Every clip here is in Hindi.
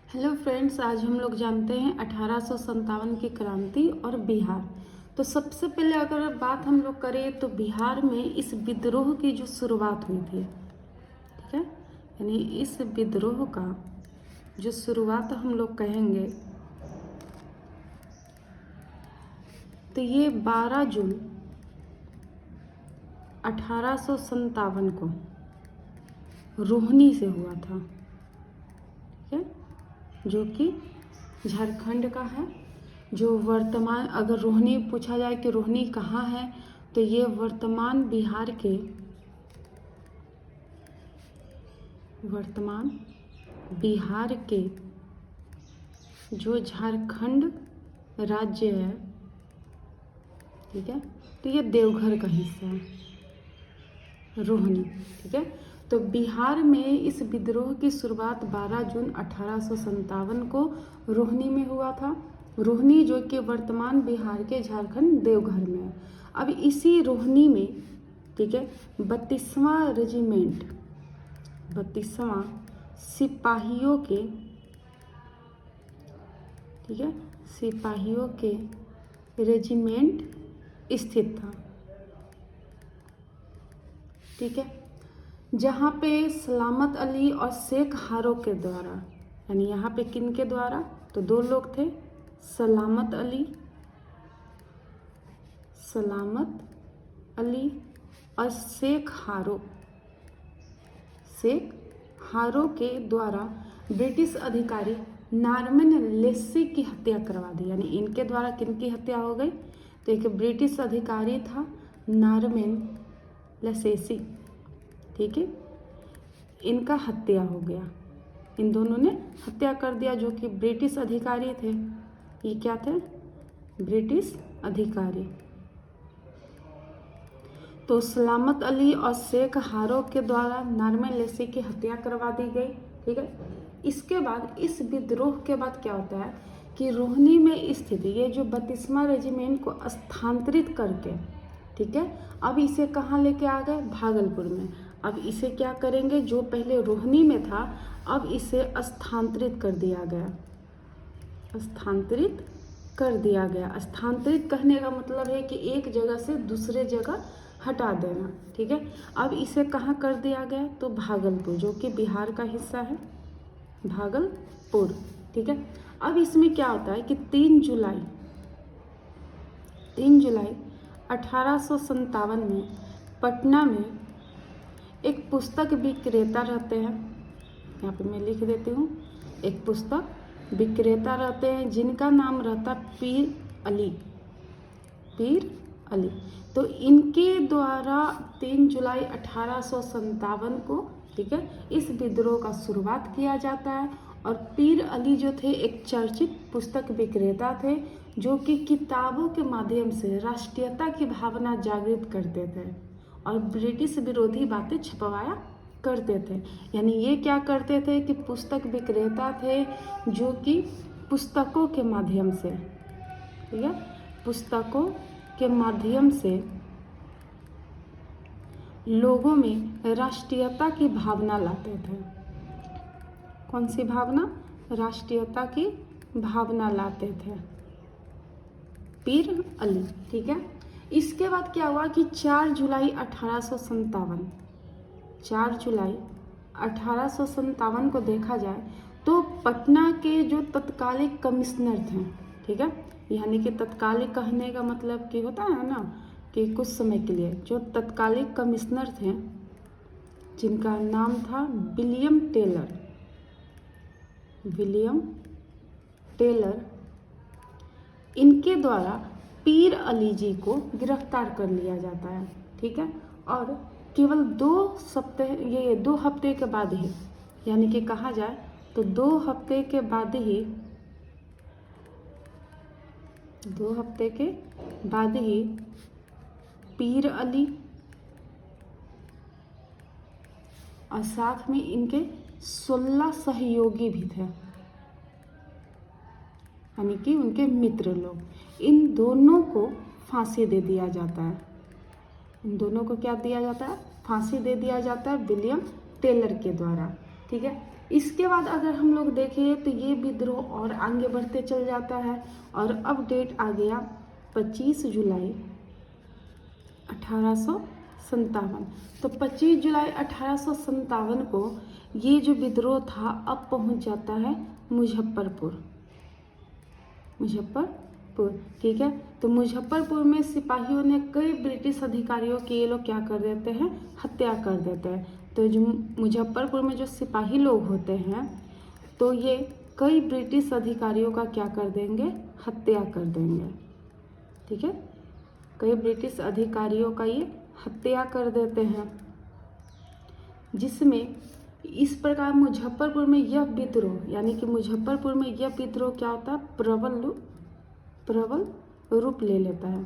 हेलो फ्रेंड्स, आज हम लोग जानते हैं 1857 की क्रांति और बिहार। तो सबसे पहले अगर बात हम लोग करें तो बिहार में इस विद्रोह की जो शुरुआत हुई थी, ठीक है, यानी इस विद्रोह का जो शुरुआत हम लोग कहेंगे तो ये 12 जून 1857 को रोहनी से हुआ था, ठीक है, जो कि झारखंड का है। जो वर्तमान, अगर रोहनी पूछा जाए कि रोहनी कहाँ है, तो ये वर्तमान बिहार के जो झारखंड राज्य है, ठीक है, तो ये देवघर का हिस्सा है रोहनी, ठीक है। तो बिहार में इस विद्रोह की शुरुआत 12 जून 1857 को रोहनी में हुआ था। रोहनी जो कि वर्तमान बिहार के झारखंड देवघर में है। अब इसी रोहनी में, ठीक है, 32वां रेजिमेंट, 32वां सिपाहियों के, ठीक है, सिपाहियों के रेजिमेंट स्थित था, ठीक है, जहाँ पे सलामत अली और शेख हारो के द्वारा, यानी यहाँ पे किन के द्वारा, तो दो लोग थे, सलामत अली और शेख हारो के द्वारा ब्रिटिश अधिकारी नॉर्मन लेस्सी की हत्या करवा दी। यानी इनके द्वारा किन की हत्या हो गई, तो एक ब्रिटिश अधिकारी था नॉर्मन लेस्सी, ठीक है, इनका हत्या हो गया। इन दोनों ने हत्या कर दिया, जो कि ब्रिटिश अधिकारी थे। ये क्या थे? ब्रिटिश अधिकारी। तो सलामत अली और शेख हारो के द्वारा नॉर्मन लेस्सी की हत्या करवा दी गई, ठीक है। इसके बाद, इस विद्रोह के बाद क्या होता है कि रोहनी में स्थित ये जो 32वां रेजिमेंट को स्थानांतरित करके, ठीक है, अब इसे कहाँ लेके आ गए? भागलपुर में। अब इसे क्या करेंगे, जो पहले रोहनी में था अब इसे स्थानांतरित कर दिया गया। स्थानांतरित कहने का मतलब है कि एक जगह से दूसरे जगह हटा देना, ठीक है। अब इसे कहाँ कर दिया गया? तो भागलपुर, जो कि बिहार का हिस्सा है, भागलपुर, ठीक है। अब इसमें क्या होता है कि 3 जुलाई 1857 में पटना में एक पुस्तक विक्रेता रहते हैं, यहाँ पे मैं लिख देती हूँ, एक पुस्तक विक्रेता रहते हैं जिनका नाम रहता पीर अली। तो इनके द्वारा 3 जुलाई 1857 को, ठीक है, इस विद्रोह का शुरुआत किया जाता है। और पीर अली जो थे एक चर्चित पुस्तक विक्रेता थे, जो कि किताबों के माध्यम से राष्ट्रीयता की भावना जागृत करते थे और ब्रिटिश विरोधी बातें छपवाया करते थे। यानी ये क्या करते थे कि पुस्तक विक्रेता थे जो कि पुस्तकों के माध्यम से, ठीक है, पुस्तकों के माध्यम से लोगों में राष्ट्रीयता की भावना लाते थे। कौन सी भावना? राष्ट्रीयता की भावना लाते थे पीर अली, ठीक है। इसके बाद क्या हुआ कि 4 जुलाई 1857 को देखा जाए तो पटना के जो तत्कालिक कमिश्नर थे, ठीक है, यानी कि तत्कालिक कहने का मतलब कि होता है ना कि कुछ समय के लिए, जो तत्कालिक कमिश्नर थे जिनका नाम था विलियम टेलर, इनके द्वारा पीर अली जी को गिरफ्तार कर लिया जाता है, ठीक है। और केवल 2 हफ्ते के बाद ही, यानी कि कहा जाए तो 2 हफ्ते के बाद ही पीर अली और साथ में इनके 16 सहयोगी भी थे, यानी कि उनके मित्र लोग, इन दोनों को फांसी दे दिया जाता है। इन दोनों को क्या दिया जाता है? फांसी दे दिया जाता है विलियम टेलर के द्वारा, ठीक है। इसके बाद अगर हम लोग देखें तो ये विद्रोह और आगे बढ़ते चल जाता है और अब डेट आ गया 25 जुलाई 1857। तो 25 जुलाई 1857 को ये जो विद्रोह था अब पहुंच जाता है मुजफ्फरपुर। ठीक है। तो मुजफ्फरपुर में सिपाहियों ने कई ब्रिटिश अधिकारियों की ये लोग क्या कर देते हैं, हत्या कर देते हैं। तो जो मुजफ्फरपुर में जो सिपाही लोग होते हैं तो ये कई ब्रिटिश अधिकारियों का क्या कर देंगे, हत्या कर देंगे। ठीक है, कई ब्रिटिश अधिकारियों का ये हत्या कर देते हैं, जिसमें इस प्रकार मुजफ्फरपुर में यह विद्रोह यानी कि मुजफ्फरपुर में यह विद्रोह क्या होता है, प्रबल रूप ले लेता है।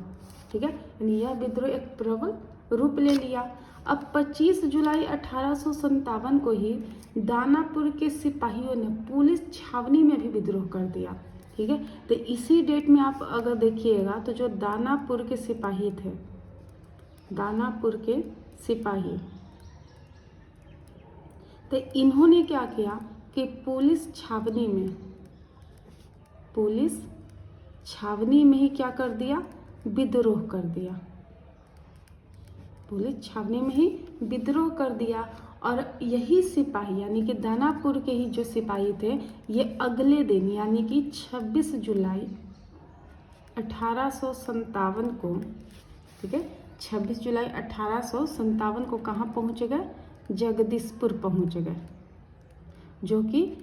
ठीक है, यानी यह विद्रोह एक प्रबल रूप ले लिया। अब 25 जुलाई 1857 को ही दानापुर के सिपाहियों ने पुलिस छावनी में भी विद्रोह कर दिया। ठीक है, तो इसी डेट में आप अगर देखिएगा तो जो दानापुर के सिपाही थे, दानापुर के सिपाही, तो इन्होंने क्या किया कि पुलिस छावनी में ही क्या कर दिया, विद्रोह कर दिया। पुलिस छावनी में ही विद्रोह कर दिया और यही सिपाही यानी कि दानापुर के ही जो सिपाही थे ये अगले दिन यानी कि 26 जुलाई 1857 को, ठीक है, 26 जुलाई 1857 को कहाँ पहुँच गए, जगदीशपुर पहुँच गए, जो कि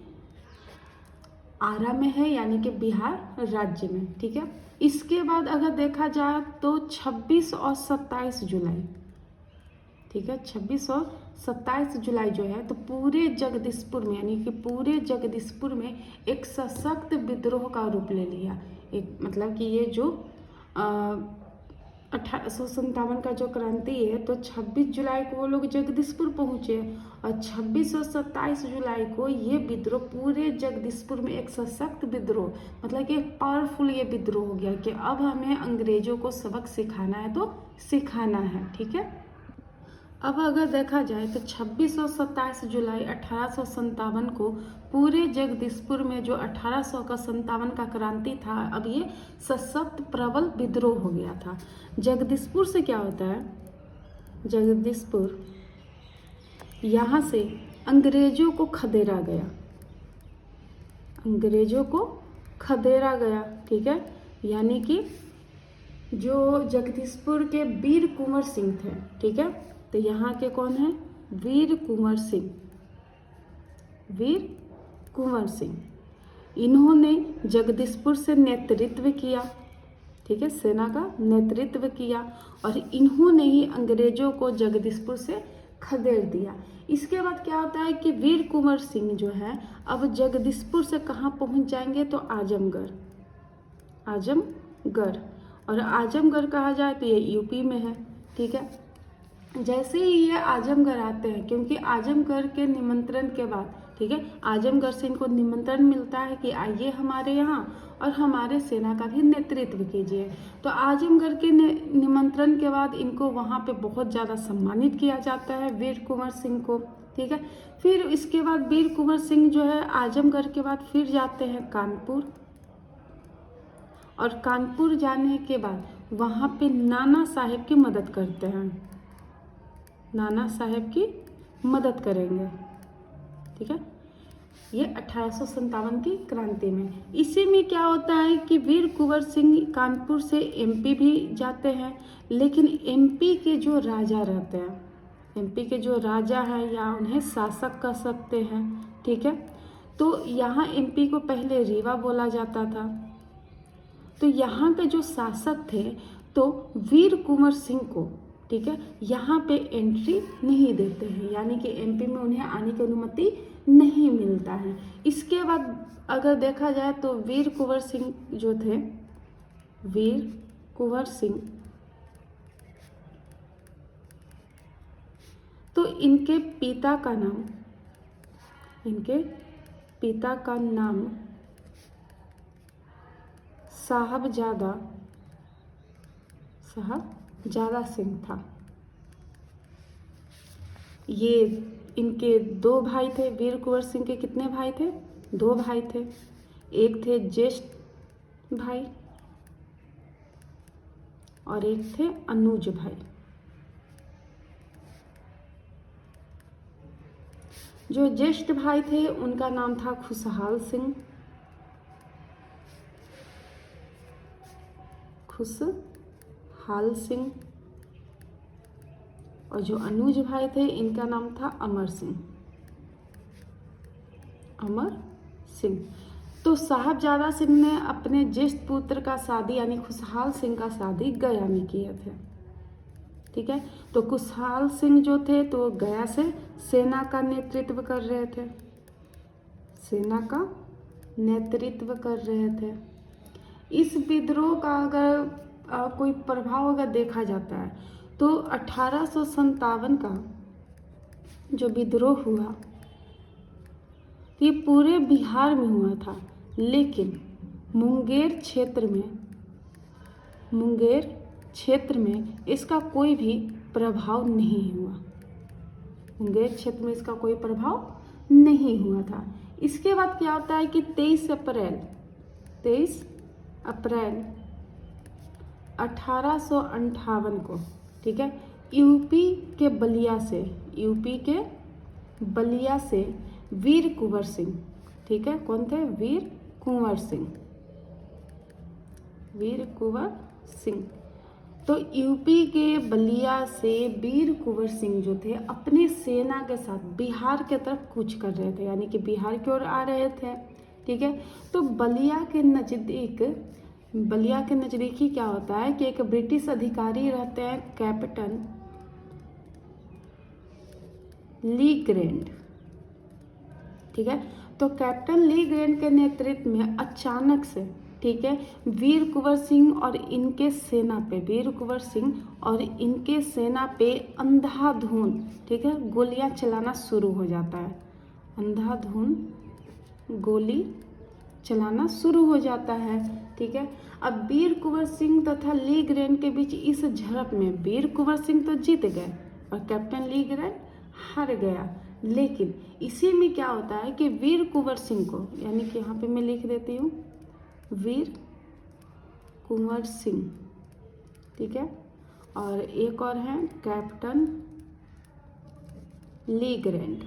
आरा में है यानी कि बिहार राज्य में। ठीक है, इसके बाद अगर देखा जाए तो 26 और 27 जुलाई, ठीक है, 26 और 27 जुलाई जो है तो पूरे जगदीशपुर में यानी कि पूरे जगदीशपुर में एक सशक्त विद्रोह का रूप ले लिया। एक मतलब कि ये जो 1857 का जो क्रांति है तो 26 जुलाई को वो लोग जगदीशपुर पहुँचे और 26 और 27 जुलाई को ये विद्रोह पूरे जगदीशपुर में एक सशक्त विद्रोह मतलब कि एक पावरफुल ये विद्रोह हो गया कि अब हमें अंग्रेजों को सबक सिखाना है तो सिखाना है। ठीक है, अब अगर देखा जाए तो 26 और 27 जुलाई 1857 को पूरे जगदीशपुर में जो 1857 का क्रांति था अब ये सशक्त प्रबल विद्रोह हो गया था। जगदीशपुर से क्या होता है, जगदीशपुर यहाँ से अंग्रेजों को खदेड़ा गया, ठीक है, यानी कि जो जगदीशपुर के वीर कुंवर सिंह थे, ठीक है, तो यहाँ के कौन है, वीर कुंवर सिंह, इन्होंने जगदीशपुर से नेतृत्व किया, ठीक है, सेना का नेतृत्व किया और इन्होंने ही अंग्रेजों को जगदीशपुर से खदेड़ दिया। इसके बाद क्या होता है कि वीर कुंवर सिंह जो है अब जगदीशपुर से कहाँ पहुँच जाएंगे तो आजमगढ़, और आजमगढ़ कहा जाए तो ये यूपी में है। ठीक है, जैसे ही ये आजमगढ़ आते हैं क्योंकि आजमगढ़ के निमंत्रण के बाद, ठीक है, आजमगढ़ से इनको निमंत्रण मिलता है कि आइए हमारे यहाँ और हमारे सेना का भी नेतृत्व कीजिए। तो आजमगढ़ के निमंत्रण के बाद इनको वहाँ पे बहुत ज़्यादा सम्मानित किया जाता है वीर कुंवर सिंह को। ठीक है, फिर इसके बाद वीर कुंवर सिंह जो है आजमगढ़ के बाद फिर जाते हैं कानपुर और कानपुर जाने के बाद वहाँ पे नाना साहेब की मदद करते हैं, नाना साहेब की मदद करेंगे। ठीक है, ये 1857 की क्रांति में। इसी में क्या होता है कि वीर कुंवर सिंह कानपुर से एमपी भी जाते हैं, लेकिन एमपी के जो राजा रहते हैं, एमपी के जो राजा हैं या उन्हें शासक कह सकते हैं, ठीक है, तो यहाँ एमपी को पहले रीवा बोला जाता था। तो यहाँ के जो शासक थे तो वीर कुंवर सिंह को, ठीक है, यहाँ पे एंट्री नहीं देते हैं, यानी कि एमपी में उन्हें आने की अनुमति नहीं मिलता है। इसके बाद अगर देखा जाए तो वीर कुंवर सिंह जो थे, वीर कुंवर सिंह, तो इनके पिता का नाम साहबजादा सिंह था। ये इनके 2 भाई थे। वीर कुंवर सिंह के कितने भाई थे? 2 भाई थे। एक थे ज्येष्ठ भाई और एक थे अनुज भाई। जो ज्येष्ठ भाई थे उनका नाम था खुशहाल सिंह, खुशहाल सिंह, और जो अनुज भाई थे इनका नाम था अमर सिंह, अमर सिंह। तो साहबजादा सिंह ने अपने ज्येष्ठ पुत्र का शादी यानी खुशहाल सिंह का शादी गया में किए थे। ठीक है, तो खुशहाल सिंह जो थे तो गया से सेना का नेतृत्व कर रहे थे, सेना का नेतृत्व कर रहे थे। इस विद्रोह का अगर कोई प्रभाव अगर देखा जाता है तो 1857 का जो विद्रोह हुआ ये पूरे बिहार में हुआ था, लेकिन मुंगेर क्षेत्र में इसका कोई भी प्रभाव नहीं हुआ। मुंगेर क्षेत्र में इसका कोई प्रभाव नहीं हुआ था। इसके बाद क्या होता है कि 23 अप्रैल 1858 को, ठीक है, यूपी के बलिया से वीर कुंवर सिंह, ठीक है, कौन थे? वीर कुंवर सिंह। तो यूपी के बलिया से वीर कुंवर सिंह जो थे अपने सेना के साथ बिहार के तरफ कूच कर रहे थे, यानी कि बिहार की ओर आ रहे थे। ठीक है, तो बलिया के नज़दीक ही क्या होता है कि एक ब्रिटिश अधिकारी रहते हैं, कैप्टन ली ग्रैंड। ठीक है, तो कैप्टन ली ग्रैंड के नेतृत्व में अचानक से, ठीक है, वीर कुंवर सिंह और इनके सेना पे अंधाधुंध, ठीक है, गोलियां चलाना शुरू हो जाता है। अंधाधुंध गोली चलाना शुरू हो जाता है। ठीक है, अब वीर कुंवर सिंह तथा ली ग्रैंड के बीच इस झड़प में वीर कुंवर सिंह तो जीत गए और कैप्टन ली ग्रैंड हार गया। लेकिन इसी में क्या होता है कि वीर कुंवर सिंह को, यानी कि यहाँ पे मैं लिख देती हूँ वीर कुंवर सिंह, ठीक है, और एक और है कैप्टन ली ग्रैंड।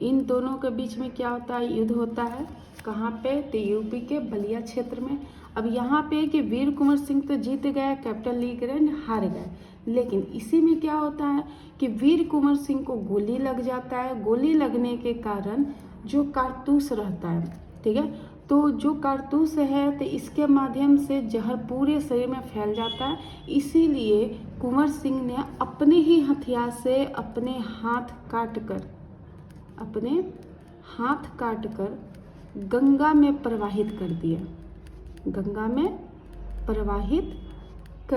इन दोनों के बीच में क्या होता है? युद्ध होता है। कहाँ पे? तो यूपी के बलिया क्षेत्र में। अब यहाँ पे कि वीर कुंवर सिंह तो जीत गए, कैप्टन ली ग्रैंड हार गए। लेकिन इसी में क्या होता है कि वीर कुंवर सिंह को गोली लग जाता है। गोली लगने के कारण जो कारतूस रहता है, ठीक है, तो जो कारतूस है तो इसके माध्यम से जहर पूरे शरीर में फैल जाता है। इसीलिए कुंवर सिंह ने अपने ही हथियार से अपने हाथ काटकर गंगा में प्रवाहित कर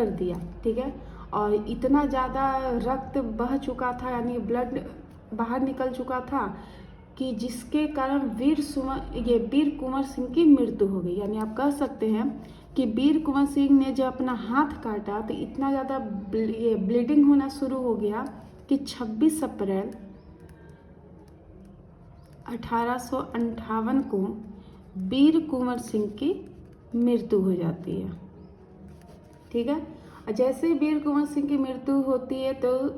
दिया। ठीक है, और इतना ज़्यादा रक्त बह चुका था, यानी ब्लड बाहर निकल चुका था कि जिसके कारण वीर कुंवर सिंह की मृत्यु हो गई। यानी आप कह सकते हैं कि वीर कुंवर सिंह ने जब अपना हाथ काटा तो इतना ज़्यादा ब्लीडिंग होना शुरू हो गया कि 26 अप्रैल 1858 को वीर कुंवर सिंह की मृत्यु हो जाती है। ठीक है, जैसे वीर कुंवर सिंह की मृत्यु होती है तो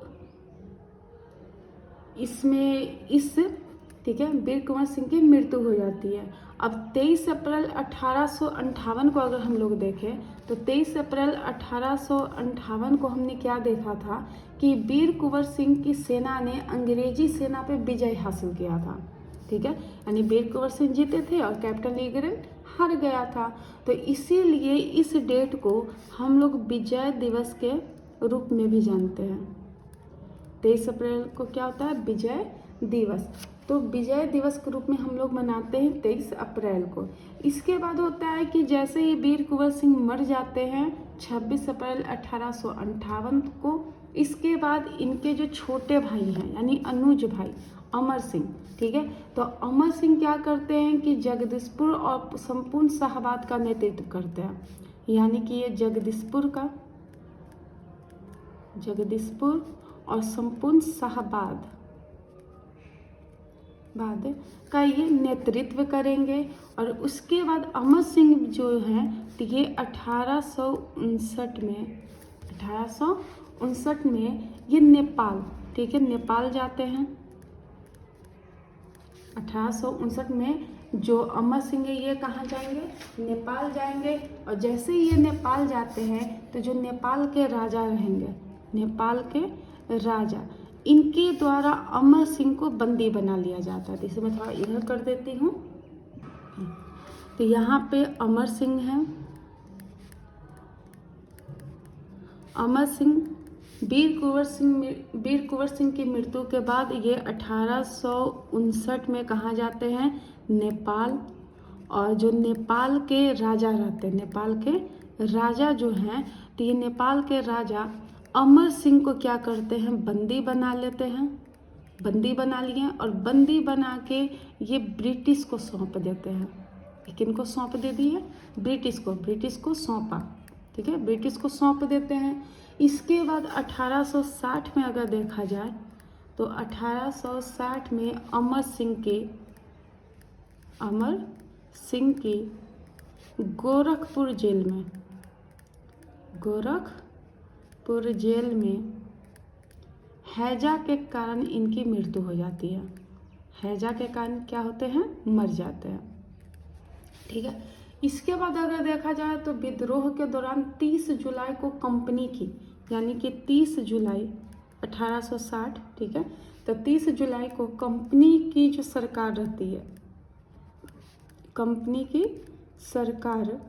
ठीक है, वीर कुंवर सिंह की मृत्यु हो जाती है। अब 23 अप्रैल 1858 को अगर हम लोग देखें तो 23 अप्रैल 1858 को हमने क्या देखा था कि वीर कुंवर सिंह की सेना ने अंग्रेजी सेना पे विजय हासिल किया था। ठीक है, यानी वीर कुंवर सिंह जीते थे और कैप्टन ली ग्रैंड हार गया था। तो इसीलिए इस डेट को हम लोग विजय दिवस के रूप में भी जानते हैं। 23 अप्रैल को क्या होता है? विजय दिवस। तो विजय दिवस के रूप में हम लोग मनाते हैं 23 अप्रैल को। इसके बाद होता है कि जैसे ही वीर कुंवर सिंह मर जाते हैं 26 अप्रैल 1858 को, इसके बाद इनके जो छोटे भाई हैं यानी अनुज भाई अमर सिंह, ठीक है, तो अमर सिंह क्या करते हैं कि जगदीशपुर और संपूर्ण शाहाबाद का नेतृत्व करते हैं। यानी कि ये जगदीशपुर और संपूर्ण शाहबाद का ये नेतृत्व करेंगे। और उसके बाद अमर सिंह जो हैं तो ये 1859 में ये नेपाल, ठीक है, नेपाल जाते हैं। 1859 में जो अमर सिंह है ये कहाँ जाएंगे, नेपाल जाएंगे। और जैसे ही ये नेपाल जाते हैं तो जो नेपाल के राजा रहेंगे, नेपाल के राजा, इनके द्वारा अमर सिंह को बंदी बना लिया जाता है। तो इसे मैं थोड़ा इधर कर देती हूँ। तो यहाँ पे अमर सिंह हैं, अमर सिंह, वीर कुंवर सिंह की मृत्यु के बाद ये 1859 में कहाँ जाते हैं, नेपाल। और जो नेपाल के राजा रहते हैं, नेपाल के राजा जो हैं, तो ये नेपाल के राजा अमर सिंह को क्या करते हैं, बंदी बना लेते हैं। बंदी बना लिए और बंदी बना के ये ब्रिटिश को सौंप देते हैं। किनको सौंप दे दिए, ब्रिटिश को सौंपा, ठीक है, ब्रिटिश को सौंप देते हैं। इसके बाद 1860 में अगर देखा जाए तो 1860 में अमर सिंह की गोरखपुर जेल में हैजा के कारण इनकी मृत्यु हो जाती है। हैजा के कारण क्या होते हैं, मर जाते हैं, ठीक है। इसके बाद अगर देखा जाए तो विद्रोह के दौरान 30 जुलाई को कंपनी की, यानी कि 30 जुलाई 1860, ठीक है, तो 30 जुलाई को कंपनी की जो सरकार रहती है, कंपनी की सरकार,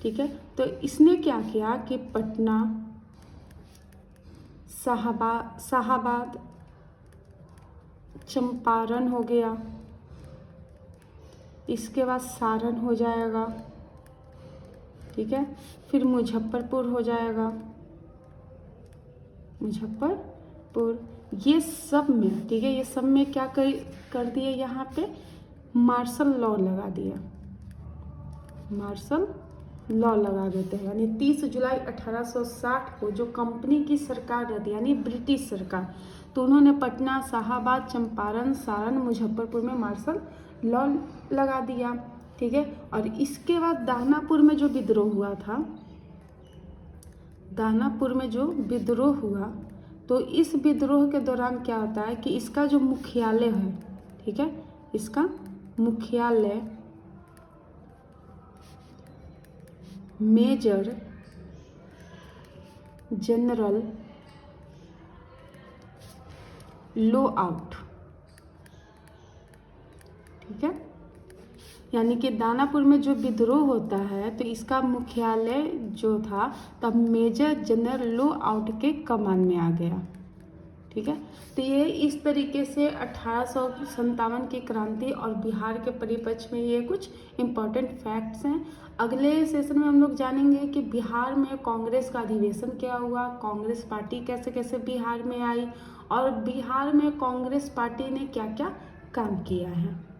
ठीक है, तो इसने क्या किया कि पटना, शाहबाद, चंपारण हो गया, इसके बाद सारण हो जाएगा, ठीक है, फिर मुजफ्फरपुर हो जाएगा, मुजफ्फरपुर, ये सब में, ठीक है, ये सब में क्या कर दिए, यहाँ पे मार्शल लॉ लगा दिया, मार्शल लॉ लगा देते हैं। यानी 30 जुलाई 1860 को जो कंपनी की सरकार रहती है, यानी ब्रिटिश सरकार, तो उन्होंने पटना, शाहबाद, चंपारण, सारण, मुजफ्फरपुर में मार्शल लॉ लगा दिया, ठीक है। और इसके बाद दानापुर में जो विद्रोह हुआ था, दानापुर में जो विद्रोह हुआ, तो इस विद्रोह के दौरान क्या होता है कि इसका जो मुख्यालय है, ठीक है, इसका मुख्यालय मेजर जनरल लो आउट, ठीक है, यानी कि दानापुर में जो विद्रोह होता है तो इसका मुख्यालय जो था तब मेजर जनरल लो आउट के कमान में आ गया, ठीक है। तो ये इस तरीके से 1857 की क्रांति और बिहार के परिप्रेक्ष्य में ये कुछ इम्पोर्टेंट फैक्ट्स हैं। अगले सेशन में हम लोग जानेंगे कि बिहार में कांग्रेस का अधिवेशन क्या हुआ, कांग्रेस पार्टी कैसे कैसे बिहार में आई और बिहार में कांग्रेस पार्टी ने क्या क्या काम किया है।